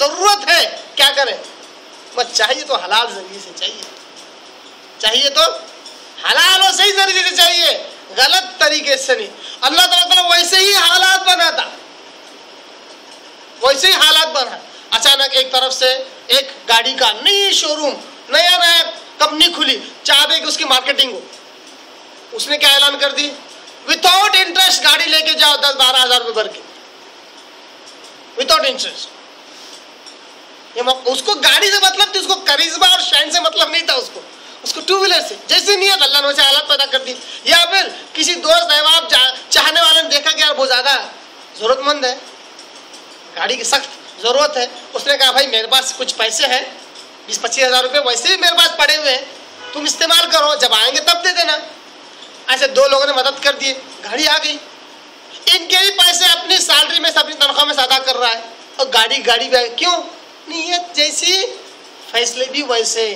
ضرورت ہے کیا کریں؟ بس چاہیے تو حلال ذریعے سے چاہیے، چاہیے تو حلال اور صحیح ذریعے سے چاہیے، غلط طریقے سے نہیں۔ اللہ تعالیٰ ویسے ہی حالات بنا تھا، ویسے ہی حالات بنا۔ اچانک ایک طرف سے ایک گاڑی کا نئی شو روم، نیا کمپنی کھلی، چاہتے کہ اس کی مارکیٹنگ ہو، اس نے کیا اعلان کر دی؟ وداؤٹ انٹرسٹ گاڑی لے کے جاؤ 10-12 ہزار روپے بھر کے، وداؤٹ انٹرسٹ۔ اس کو گاڑی سے مطلب تھی، اس کو کرشمہ اور شائن سے مطلب نہیں تھا، اس کو ٹو ویلر سے۔ جیسی نیت اللہ نے ویسے حالات پیدا کر دی۔ یا پھر کسی دوست احباب چاہنے والے نے دیکھا کہ یار بہت زیادہ ضرورت مند ہے، گاڑی کی سخت ضرورت ہے، اس نے کہا بھائی میرے پاس کچھ پیسے ہیں 20-25 ہزار روپے ویسے بھی میرے پاس پڑے ہوئے ہیں، تم استعمال کرو، جب آئیں گے تب دے دینا۔ ایسے 2 لوگوں نے مدد کر دیے، گاڑی آ گئی، ان کے ہی پیسے اپنی سیلری میں سے اپنی تنخواہ میں سے ادا کر رہا ہے، اور گاڑی بھی آئی۔ کیوں؟ نیت جیسی فیصلے بھی ویسے۔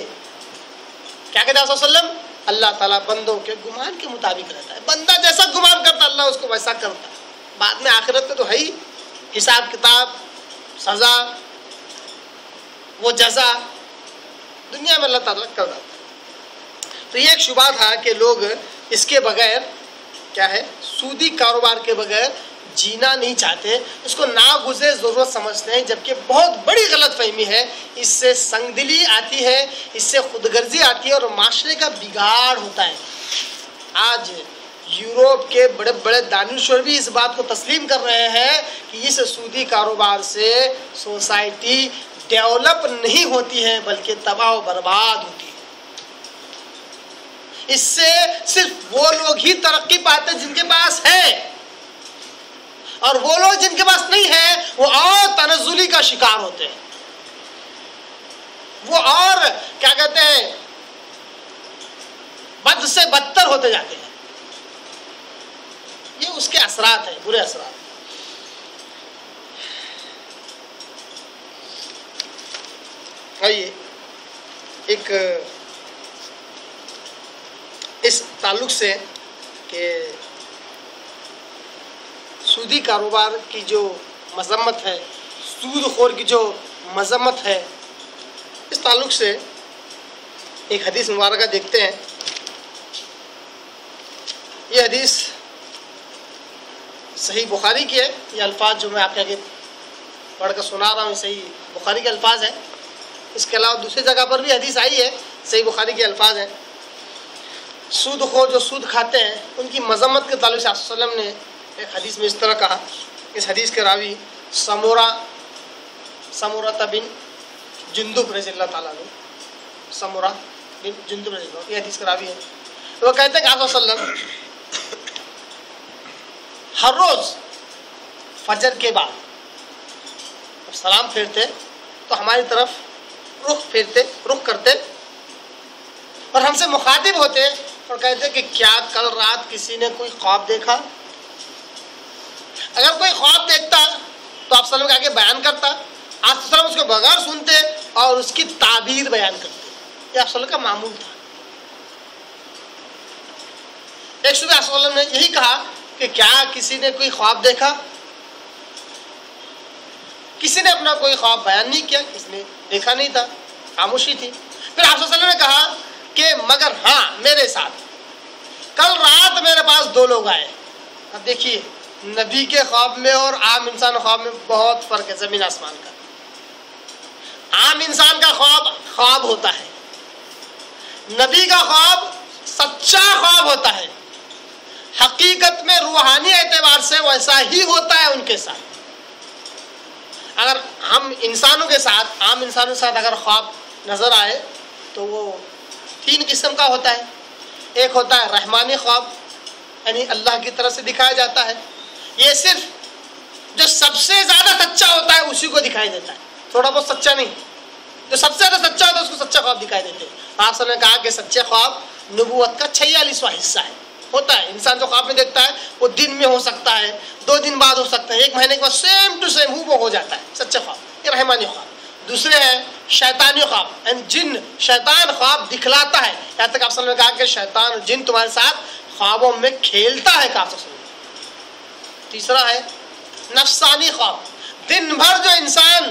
کیا کہتے ہیں صلی اللہ علیہ وسلم؟ اللہ تعالیٰ بندوں کے گمان کے مطابق رہتا ہے، بندہ جیسا گمان کرتا اللہ اس کو ویسا کرتا ہے۔ بعد میں آخرت میں تو ہے ہی حساب کتاب، سزا، وہ جزا، دنیا میں اللہ تعالیٰ کر رہا ہے۔ تو یہ ایک شبہ تھا کہ لوگ اس کے بغیر کیا ہے، سودی کاروبار کے بغیر جینا نہیں چاہتے، اس کو ناگزیر ضرورت سمجھتے ہیں، جبکہ بہت بڑی غلط فہمی ہے۔ اس سے سنگ دلی آتی ہے، اس سے خود غرضی آتی ہے، اور معاشرے کا بگاڑ ہوتا ہے۔ آج یوروپ کے بڑے بڑے دانشور بھی اس بات کو تسلیم کر رہے ہیں کہ اس سودی کاروبار سے سوسائٹی ڈیولپ نہیں ہوتی ہے بلکہ تباہ و برباد ہوتی ہے۔ اس سے صرف وہ لوگ ہی ترقی پاتے جن کے پاس ہے، اور وہ لوگ جن کے پاس نہیں ہے وہ اور تنزلی کا شکار ہوتے ہیں، وہ اور کیا کہتے ہیں، بد سے بدتر ہوتے جاتے ہیں۔ یہ اس کے اثرات ہیں، برے اثرات۔ آئیے ایک اس تعلق سے کہ سودی کاروبار کی جو مذمت ہے، سود خور کی جو مذمت ہے، اس تعلق سے ایک حدیث مبارکہ دیکھتے ہیں۔ یہ حدیث صحیح بخاری کی ہے، یہ الفاظ جو میں آپ کے آگے پڑھ کر سنا رہا ہوں صحیح بخاری کے الفاظ ہیں۔ اس کے علاوہ دوسری جگہ پر بھی حدیث آئی ہے، صحیح بخاری کے الفاظ ہیں۔ سود خور جو سود کھاتے ہیں ان کی مذمت کے تعلق سے آپ صلی اللہ علیہ وسلم نے ایک حدیث میں اس طرح کہا۔ اس حدیث کے راوی سمورہ بن جندب رضی اللہ تعالیٰ عنہ، سمورہ بن جندب رضی اللہ، یہ حدیث کے راوی ہے۔ وہ کہتے ہیں کہ آپ صلی اللہ علیہ وسلم ہر روز فجر کے بعد سلام پھیرتے تو ہماری طرف رخ کرتے اور ہم سے مخاطب ہوتے اور کہتے کہ کیا کل رات کسی نے کوئی خواب دیکھا؟ اگر کوئی خواب دیکھتا تو آپ صلی اللہ علیہ وسلم کے آگے بیان کرتا، آپ صلی اللہ علیہ وسلم اس کو بغیر سنتے اور اس کی تعبیر بیان کرتے۔ یہ آپ صلی اللہ علیہ وسلم کا معمول تھا۔ ایک صبح آپ صلی اللہ علیہ وسلم نے یہی کہا کہ کیا کسی نے کوئی خواب دیکھا؟ کسی نے اپنا کوئی خواب بیان نہیں کیا، کسی نے دیکھا نہیں تھا، خاموشی تھی۔ پھر آپ صلی اللہ علیہ وسلم نے کہا کہ مگر ہاں میرے ساتھ کل رات میرے پاس 2 لوگ آئے۔ اب دیکھیے نبی کے خواب میں اور عام انسان خواب میں بہت فرق ہے، زمین آسمان کا۔ عام انسان کا خواب ہوتا ہے، نبی کا خواب سچا خواب ہوتا ہے، حقیقت میں روحانی اعتبار سے ویسا ہی ہوتا ہے ان کے ساتھ۔ اگر ہم انسانوں کے ساتھ، عام انسانوں کے ساتھ اگر خواب نظر آئے تو وہ 3 قسم کا ہوتا ہے۔ ایک ہوتا ہے رحمانی خواب، یعنی اللہ کی طرف سے دکھایا جاتا ہے، یہ صرف جو سب سے زیادہ سچا ہوتا ہے اسی کو دکھائی دیتا ہے، تھوڑا بہت سچا نہیں، جو سب سے زیادہ سچا ہوتا ہے اس کو سچا خواب دکھائی دیتے ہیں۔ آپ صلی اللہ علیہ وسلم نے کہا کہ سچے خواب نبوت کا 46واں حصہ ہے، ہوتا ہے۔ انسان جو خواب میں دیکھتا ہے وہ دن میں ہو سکتا ہے، 2 دن بعد ہو سکتا ہے، 1 مہینے کے بعد سیم ٹو سیم وہ ہو جاتا ہے، سچا خواب۔ یہ رحمانی خواب۔ دوسرے ہیں شیطانی خواب، یعنی جن شیطان خواب دکھلاتا ہے، یہاں تک آپ صلی اللہ علیہ وسلم نے کہا کہ شیطان جن تمہارے ساتھ خوابوں میں کھیلتا ہے، کہا صلی اللہ علیہ وسلم۔ تیسرا ہے نفسانی خواب، دن بھر جو انسان